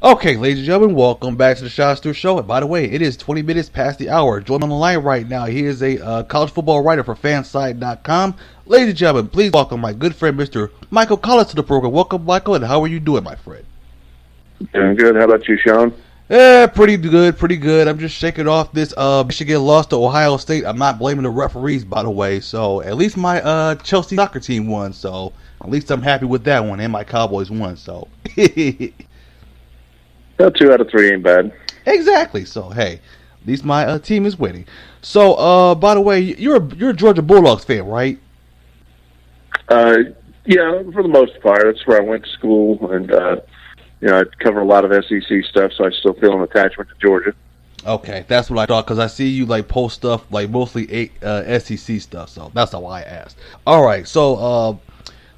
Okay, ladies and gentlemen, welcome back to the Shawn Stewart Show. And by the way, it is 20 minutes past the hour. Joining on the line right now, he is a college football writer for Fansided.com. Ladies and gentlemen, please welcome my good friend, Mr. Michael Collins, to the program. Welcome, Michael, and how are you doing, my friend? Doing good. How about you, Shawn? Pretty good. I'm just shaking off this Michigan loss to Ohio State. I'm not blaming the referees, by the way. So at least my Chelsea soccer team won. So at least I'm happy with that one, and my Cowboys won. So. Well, 2 out of 3 ain't bad. Exactly. So hey, at least my team is winning. So by the way, you're a Georgia Bulldogs fan, right? Yeah, for the most part. That's where I went to school, and I cover a lot of SEC stuff, so I still feel an attachment to Georgia. Okay, that's what I thought, because I see you post stuff mostly SEC stuff, so that's how I asked. All right, so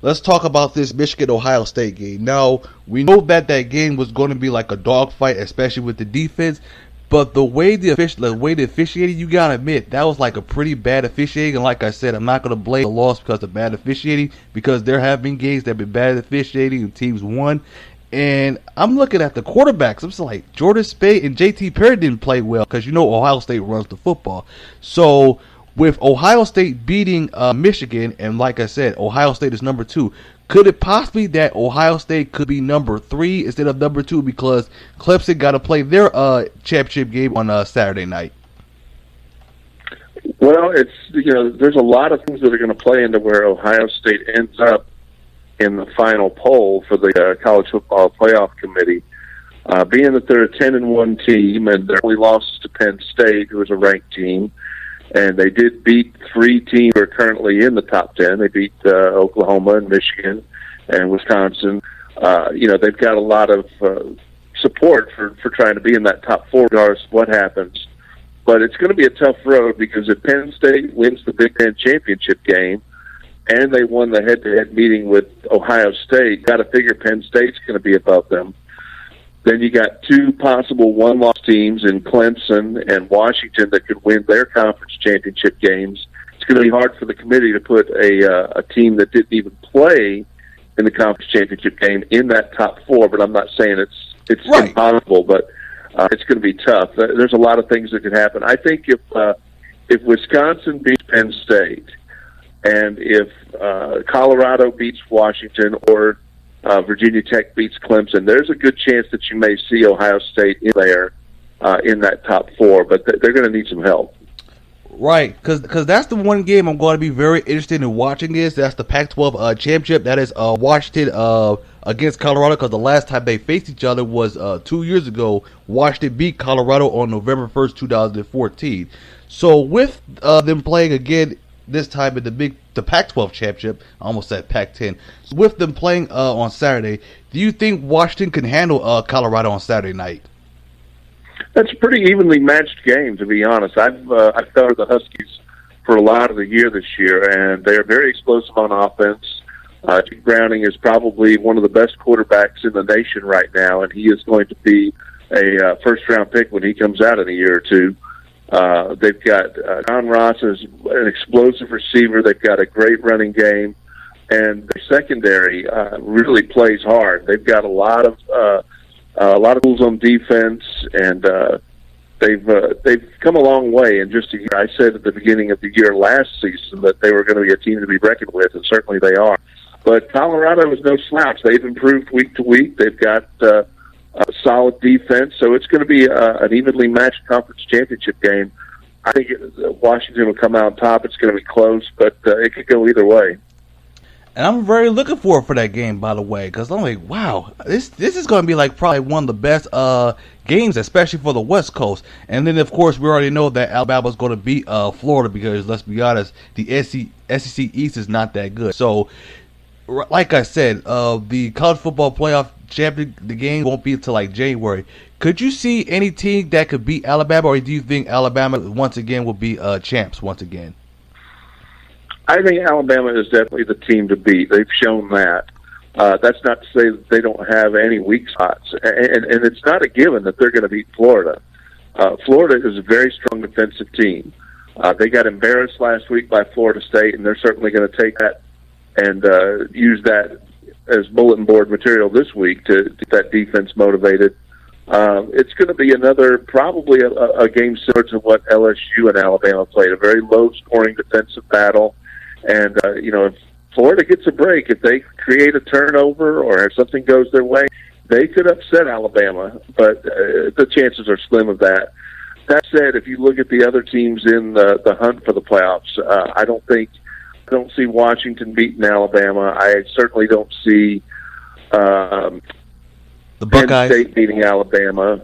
let's talk about this Michigan-Ohio State game. Now, we know that game was going to be like a dogfight, especially with the defense, but the way the officiating, you got to admit, that was like a pretty bad officiating, and like I said, I'm not going to blame the loss because of bad officiating, because there have been games that have been bad officiating and teams won. And I'm looking at the quarterbacks. I'm just like, Jordan Spade and JT Perry didn't play well because Ohio State runs the football. So with Ohio State beating Michigan, and like I said, Ohio State is number 2, could it possibly that Ohio State could be number 3 instead of number 2 because Clemson got to play their championship game on Saturday night? Well, it's there's a lot of things that are going to play into where Ohio State ends up in the final poll for the College Football Playoff Committee, being that they're a 10-1 team and their only loss to Penn State, who is a ranked team, and they did beat 3 teams who are currently in the top 10. They beat Oklahoma and Michigan and Wisconsin. They've got a lot of support for trying to be in that top 4 regardless of what happens. But it's going to be a tough road because if Penn State wins the Big Ten championship game, and they won the head-to-head meeting with Ohio State, got to figure Penn State's going to be above them. Then you got 2 possible one-loss teams in Clemson and Washington that could win their conference championship games. It's going to be hard for the committee to put a team that didn't even play in the conference championship game in that top 4, but I'm not saying it's right. Impossible, but it's going to be tough. There's a lot of things that could happen. I think if Wisconsin beats Penn State, and if Colorado beats Washington or Virginia Tech beats Clemson, there's a good chance that you may see Ohio State in there in that top 4, but they're going to need some help. Right, because that's the one game I'm going to be very interested in watching. That's the Pac-12 championship. That is Washington against Colorado, because the last time they faced each other was 2 years ago. Washington beat Colorado on November 1st, 2014. So with them playing again this time in the Pac-12 championship, I almost said Pac-10. So with them playing on Saturday, do you think Washington can handle Colorado on Saturday night? That's a pretty evenly matched game, to be honest. I've covered the Huskies for a lot of the year this year, and they're very explosive on offense. Jake Browning is probably one of the best quarterbacks in the nation right now, and he is going to be a first-round pick when he comes out in a year or two. They've got John Ross is an explosive receiver. They've got a great running game, and the secondary really plays hard. They've got a lot of tools on defense, and they've come a long way in just a year. I said at the beginning of the year last season that they were going to be a team to be reckoned with, and certainly they are. But Colorado is no slouch. They've improved week to week. They've got a solid defense, so it's going to be an evenly matched conference championship game. I think Washington will come out on top. It's going to be close, but it could go either way. And I'm very looking forward for that game, by the way, because I'm like, wow, this is going to be probably one of the best games, especially for the West Coast. And then, of course, we already know that Alabama's going to beat Florida because, let's be honest, the SEC East is not that good. So, like I said, the college football playoff champion, the game won't be until January. Could you see any team that could beat Alabama, or do you think Alabama once again will be champs once again? I think Alabama is definitely the team to beat. They've shown that. That's not to say that they don't have any weak spots, and it's not a given that they're going to beat Florida. Florida is a very strong defensive team. They got embarrassed last week by Florida State, and they're certainly going to take that and use that as bulletin board material this week to get that defense motivated. It's going to be probably a game similar to what LSU and Alabama played, a very low-scoring defensive battle. And, if Florida gets a break, if they create a turnover or if something goes their way, they could upset Alabama, but the chances are slim of that. That said, if you look at the other teams in the hunt for the playoffs, I don't see Washington beating Alabama. I certainly don't see the Buckeyes Penn State beating Alabama.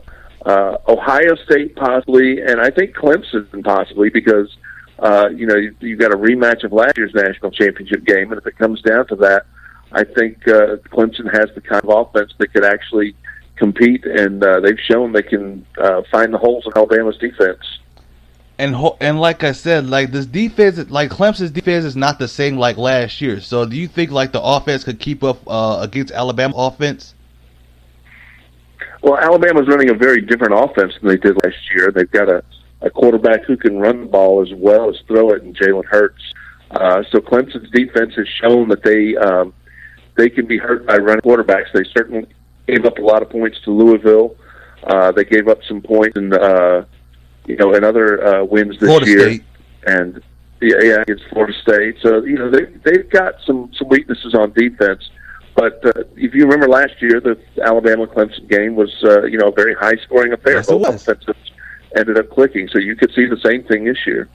Ohio State possibly, and I think Clemson possibly because you've got a rematch of last year's national championship game, and if it comes down to that, I think Clemson has the kind of offense that could actually compete, and they've shown they can find the holes in Alabama's defense. And like I said, like this defense, like Clemson's defense is not the same like last year. So do you think like the offense could keep up against Alabama offense? Well, Alabama's running a very different offense than they did last year. They've got a quarterback who can run the ball as well as throw it in Jalen Hurts. So Clemson's defense has shown that they can be hurt by running quarterbacks. They certainly gave up a lot of points to Louisville. They gave up some points in other wins this Florida year. State. And against Florida State. So they've got some weaknesses on defense. But if you remember last year, the Alabama-Clemson game was a very high-scoring affair. Yes, it was. Both offenses ended up clicking. So you could see the same thing this year.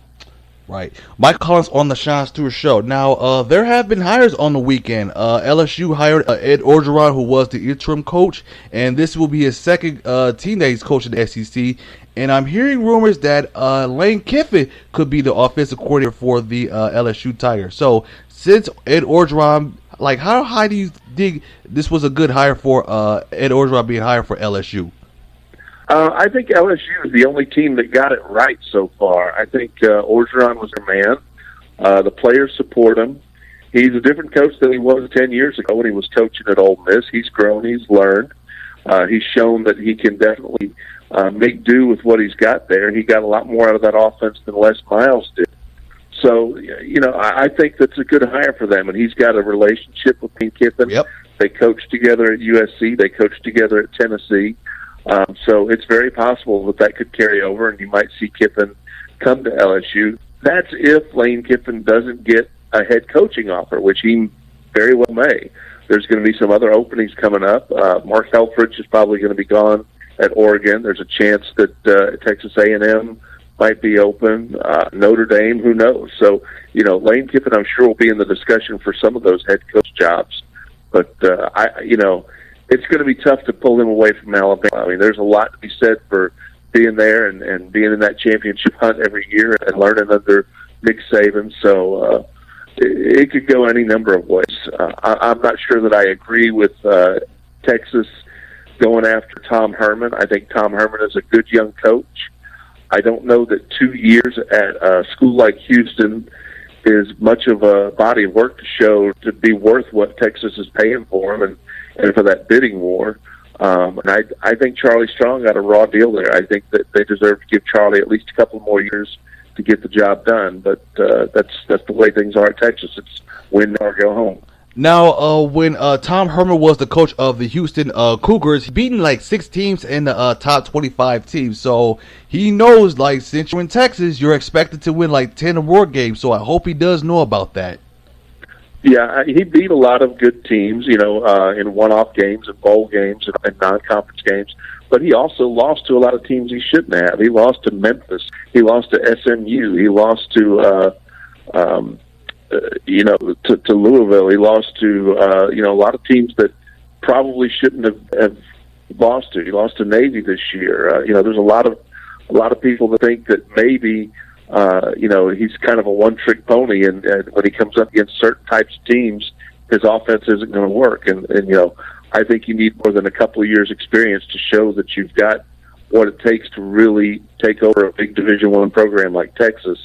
Right. Mike Collins on the Shawn Stewart Show. Now, there have been hires on the weekend. LSU hired Ed Orgeron, who was the interim coach, and this will be his second team that he's coaching the SEC. And I'm hearing rumors that Lane Kiffin could be the offensive coordinator for the LSU Tigers. So, since Ed Orgeron, like, how high do you think this was a good hire for Ed Orgeron being hired for LSU? I think LSU is the only team that got it right so far. I think Orgeron was their man. The players support him. He's a different coach than he was 10 years ago when he was coaching at Ole Miss. He's grown. He's learned. He's shown that he can definitely make do with what he's got there. He got a lot more out of that offense than Les Miles did. So, I think that's a good hire for them. And he's got a relationship with Lane Kiffin. Yep. They coached together at USC. They coached together at Tennessee. So it's very possible that could carry over, and you might see Kiffin come to LSU. That's if Lane Kiffin doesn't get a head coaching offer, which he very well may. There's going to be some other openings coming up. Mark Helfrich is probably going to be gone at Oregon. There's a chance that Texas A&M might be open. Notre Dame, who knows? So, Lane Kiffin, I'm sure, will be in the discussion for some of those head coach jobs. But, it's going to be tough to pull him away from Alabama. I mean, there's a lot to be said for being there and being in that championship hunt every year and learning under Nick Saban. So it could go any number of ways. I'm not sure that I agree with Texas going after Tom Herman. I think Tom Herman is a good young coach. I don't know that 2 years at a school like Houston is much of a body of work to show to be worth what Texas is paying for him and for that bidding war. And I think Charlie Strong got a raw deal there. I think that they deserve to give Charlie at least a couple more years to get the job done. But that's the way things are at Texas. It's win or go home. Now, when Tom Herman was the coach of the Houston Cougars, he beaten like 6 teams in the top 25 teams. So he knows, like, since you're in Texas, you're expected to win like 10 or more games. So I hope he does know about that. Yeah, he beat a lot of good teams, in one-off games and bowl games and non-conference games. But he also lost to a lot of teams he shouldn't have. He lost to Memphis. He lost to SMU. He lost to to Louisville. He lost to a lot of teams that probably shouldn't have lost to. He lost to Navy this year. There's a lot of people that think that maybe he's kind of a one-trick pony, and when he comes up against certain types of teams, his offense isn't going to work. And I think you need more than a couple of years' experience to show that you've got what it takes to really take over a big Division I program like Texas.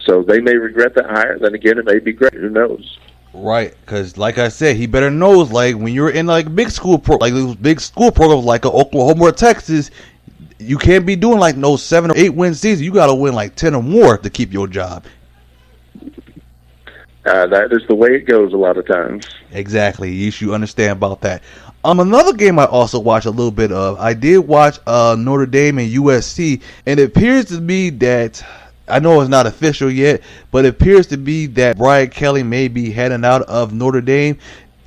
So they may regret that hire. Then again, it may be great. Who knows? Right, because like I said, he better knows, like, when you're in like big school programs like Oklahoma or Texas, you can't be doing like no 7 or 8 win season. You got to win like 10 or more to keep your job. That is the way it goes a lot of times. Exactly. You should understand about that. Another game I also watched a little bit of. I did watch Notre Dame and USC, and it appears to me that, I know it's not official yet, but it appears to be that Brian Kelly may be heading out of Notre Dame.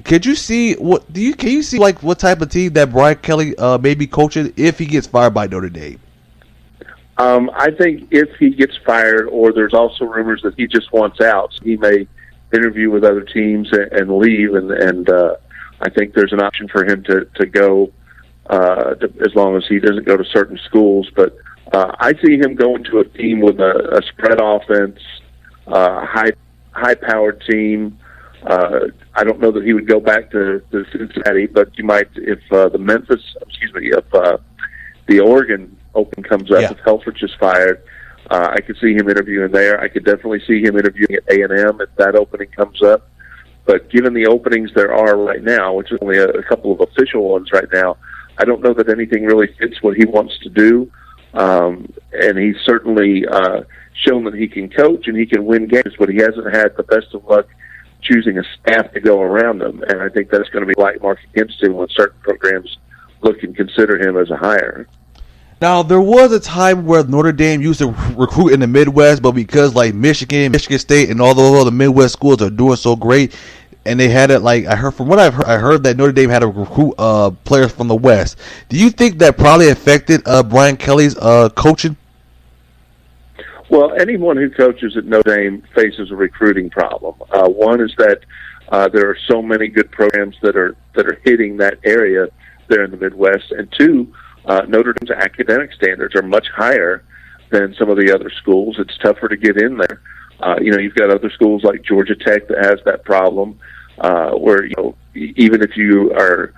Could you see can you see like what type of team that Brian Kelly may be coaching if he gets fired by Notre Dame? I think if he gets fired, or there's also rumors that he just wants out, so he may interview with other teams and leave, and I think there's an option for him to go as long as he doesn't go to certain schools. But I see him going to a team with a spread offense, high-powered team. I don't know that he would go back to Cincinnati, but you might if the Oregon Open comes up, if Helfrich is fired. I could see him interviewing there. I could definitely see him interviewing at A&M if that opening comes up. But given the openings there are right now, which is only a couple of official ones right now, I don't know that anything really fits what he wants to do. And he's certainly shown that he can coach and he can win games, but he hasn't had the best of luck choosing a staff to go around him. And I think that's going to be a light mark against him when certain programs look and consider him as a hire. Now, there was a time where Notre Dame used to recruit in the Midwest, but because like Michigan State, and all those other Midwest schools are doing so great, and they had it like I heard that Notre Dame had to recruit players from the West. Do you think that probably affected Brian Kelly's coaching? Well, anyone who coaches at Notre Dame faces a recruiting problem. One is that there are so many good programs that are hitting that area there in the Midwest, and two, Notre Dame's academic standards are much higher than some of the other schools. It's tougher to get in there. You've got other schools like Georgia Tech that has that problem, where even if you are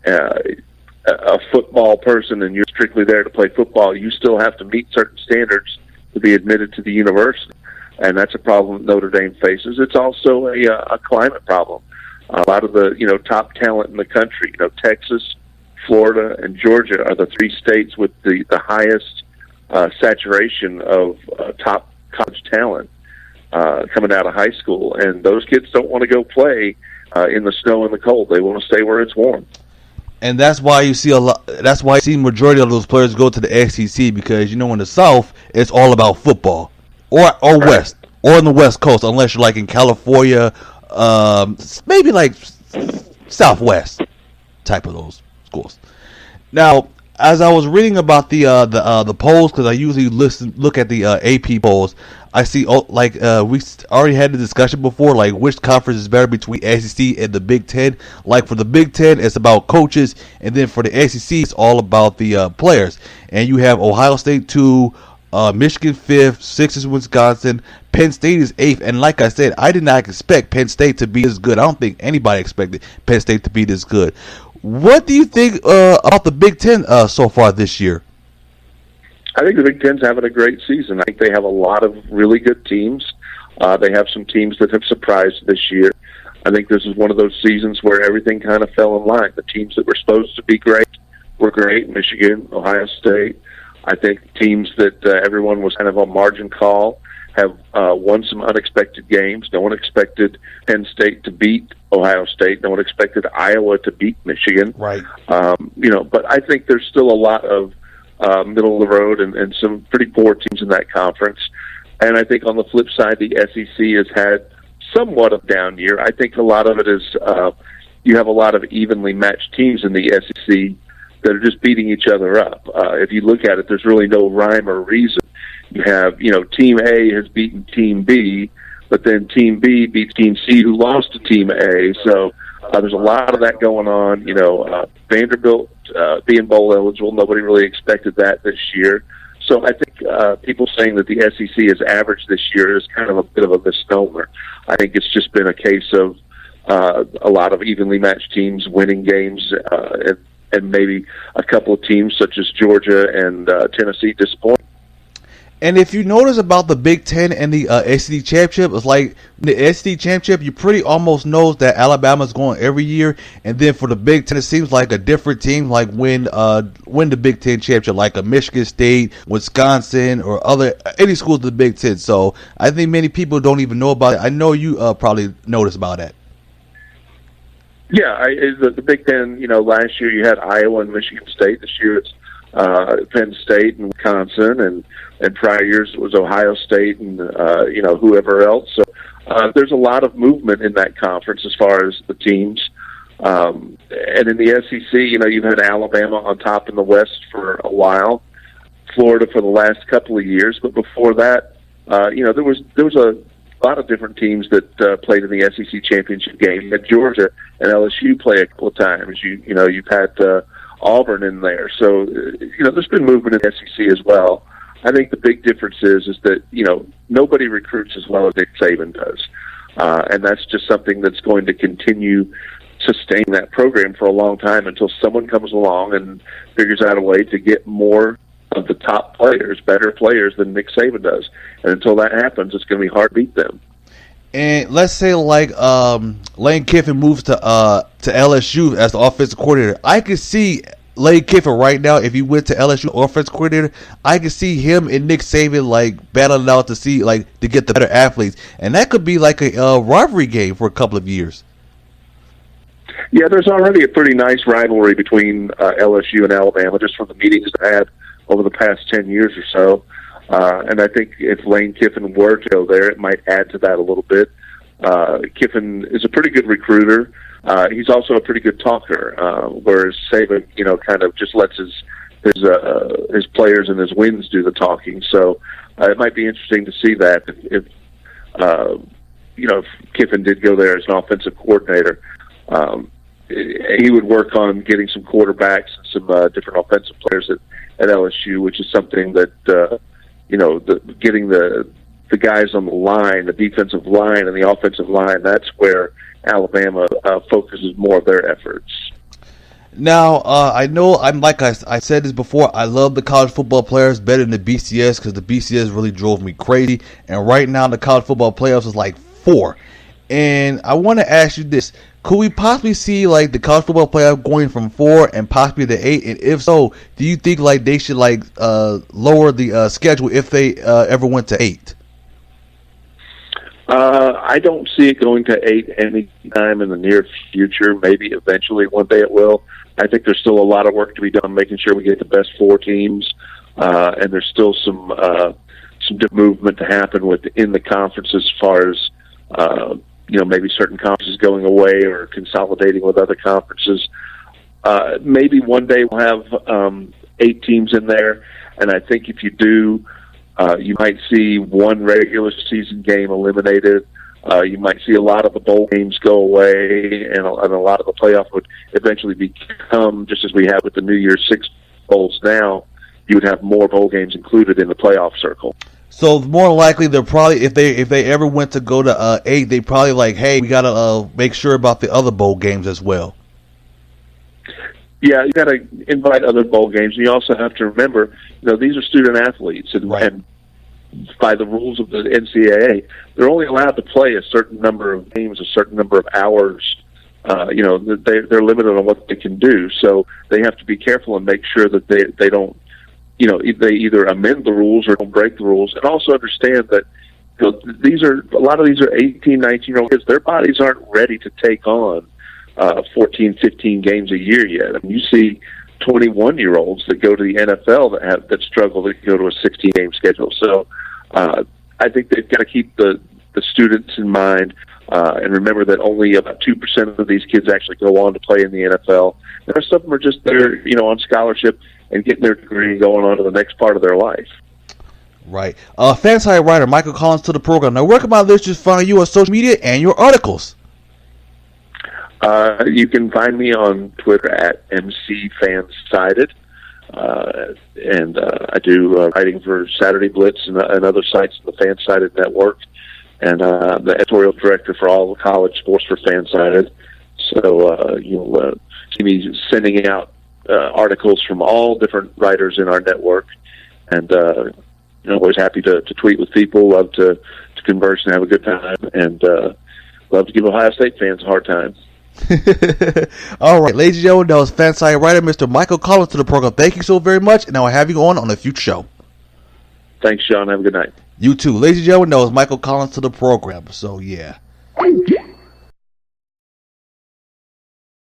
a football person and you're strictly there to play football, you still have to meet certain standards to be admitted to the university, and that's a problem Notre Dame faces. It's also a climate problem. A lot of the top talent in the country, Texas, Florida, and Georgia are the three states with the highest saturation of top college talent coming out of high school, and those kids don't want to go play in the snow and the cold. They want to stay where it's warm. And that's why you see That's why you see majority of those players go to the SEC, because in the South it's all about football, or West, or on the West Coast, unless you're like in California, maybe like Southwest type of those schools. Now, as I was reading about the polls, because I usually look at the AP polls, I see we already had the discussion before, like which conference is better between SEC and the Big Ten. Like for the Big Ten, it's about coaches, and then for the SEC, it's all about the players. And you have Ohio State 2, Michigan 5th, 6th is Wisconsin, Penn State is 8th. And like I said, I did not expect Penn State to be this good. I don't think anybody expected Penn State to be this good. What do you think about the Big Ten so far this year? I think the Big Ten's having a great season. I think they have a lot of really good teams. They have some teams that have surprised this year. I think this is one of those seasons where everything kind of fell in line. The teams that were supposed to be great were great. Michigan, Ohio State. I think teams that everyone was kind of a margin call have won some unexpected games. No one expected Penn State to beat Ohio State. No one expected Iowa to beat Michigan. Right. But I think there's still a lot of middle of the road and some pretty poor teams in that conference. And I think on the flip side, the SEC has had somewhat of a down year. I think a lot of it is you have a lot of evenly matched teams in the SEC that are just beating each other up. If you look at it, there's really no rhyme or reason. You have, Team A has beaten Team B, but then Team B beat Team C, who lost to Team A. So there's a lot of that going on. Vanderbilt being bowl eligible, nobody really expected that this year. So I think people saying that the SEC is average this year is kind of a bit of a misnomer. I think it's just been a case of a lot of evenly matched teams winning games, and maybe a couple of teams such as Georgia and Tennessee disappointing. And if you notice about the Big Ten and the SEC championship, it's like the SEC championship, you pretty almost knows that Alabama's going every year. And then for the Big Ten, it seems like a different team like win the Big Ten championship, like a Michigan State, Wisconsin, or any schools of the Big Ten. So I think many people don't even know about it. I know you probably noticed about that. Yeah, the Big Ten. Last year you had Iowa and Michigan State. This year it's Penn State and Wisconsin, and prior years it was Ohio State and whoever else. So there's a lot of movement in that conference as far as the teams. And in the SEC, you've had Alabama on top in the West for a while, Florida for the last couple of years, but before that, there was a lot of different teams that played in the SEC championship game. You had Georgia and LSU play a couple of times. You've had Auburn in there, so there's been movement in the SEC as well. I think the big difference is that nobody recruits as well as Nick Saban does, and that's just something that's going to continue sustain that program for a long time until someone comes along and figures out a way to get more of the top players, better players than Nick Saban does. And until that happens, it's going to be hard to beat them. And let's say Lane Kiffin moves to LSU as the offensive coordinator. I could see Lane Kiffin right now, if he went to LSU offensive coordinator, I could see him and Nick Saban battling out to see to get the better athletes. And that could be like a rivalry game for a couple of years. Yeah, there's already a pretty nice rivalry between LSU and Alabama just from the meetings they had over the past 10 years or so. And I think if Lane Kiffin were to go there, it might add to that a little bit. Kiffin is a pretty good recruiter. He's also a pretty good talker, whereas Saban, kind of just lets his players and his wins do the talking. So it might be interesting to see that if Kiffin did go there as an offensive coordinator. He would work on getting some quarterbacks and some different offensive players at LSU, which is something that getting the guys on the line, the defensive line and the offensive line. That's where Alabama focuses more of their efforts. Now, I know I said this before, I love the college football players better than the BCS because the BCS really drove me crazy. And right now, the college football playoffs is 4. And I want to ask you this. Could we possibly see the college football playoff going from 4 and possibly to 8? And if so, do you think they should lower the schedule if they ever went to 8? I don't see it going to 8 any time in the near future. Maybe eventually one day it will. I think there's still a lot of work to be done making sure we get the best 4 teams, and there's still some movement to happen within the conference as far as maybe certain conferences going away or consolidating with other conferences. Maybe one day we'll have 8 teams in there, and I think if you do, you might see one regular season game eliminated. You might see a lot of the bowl games go away, and a lot of the playoff would eventually become, just as we have with the New Year's 6 bowls now, you would have more bowl games included in the playoff circle. So more likely, they're probably if they ever went to go to 8, they probably hey, we gotta make sure about the other bowl games as well. Yeah, you gotta invite other bowl games, and you also have to remember, these are student athletes, and, right. And by the rules of the NCAA, they're only allowed to play a certain number of games, a certain number of hours. They're limited on what they can do, so they have to be careful and make sure that they don't. They either amend the rules or don't break the rules, and also understand that a lot of these are 18, 19-year-old kids. Their bodies aren't ready to take on 14, 15 games a year yet. I mean, you see 21-year-olds that go to the NFL that struggle to go to a 16-game schedule. So I think they've got to keep the students in mind and remember that only about 2% of these kids actually go on to play in the NFL. The rest of them are just there, on scholarship and getting their degree and going on to the next part of their life. Right. Fansided writer Michael Collins to the program. Now, where can my listeners find you on social media and your articles? You can find me on Twitter at MCFansided. And I do writing for Saturday Blitz and other sites in the Fansided network. And I'm the editorial director for all the college sports for Fansided. So you'll see me sending out articles from all different writers in our network, and always happy to tweet with people, love to converse and have a good time, and love to give Ohio State fans a hard time. All right, ladies and gentlemen, that was Fansided writer Mr. Michael Collins to the program. Thank you so very much, and I'll have you on a future show. Thanks, Shawn. Have a good night. You too. Ladies and gentlemen, that was Michael Collins to the program. So, yeah.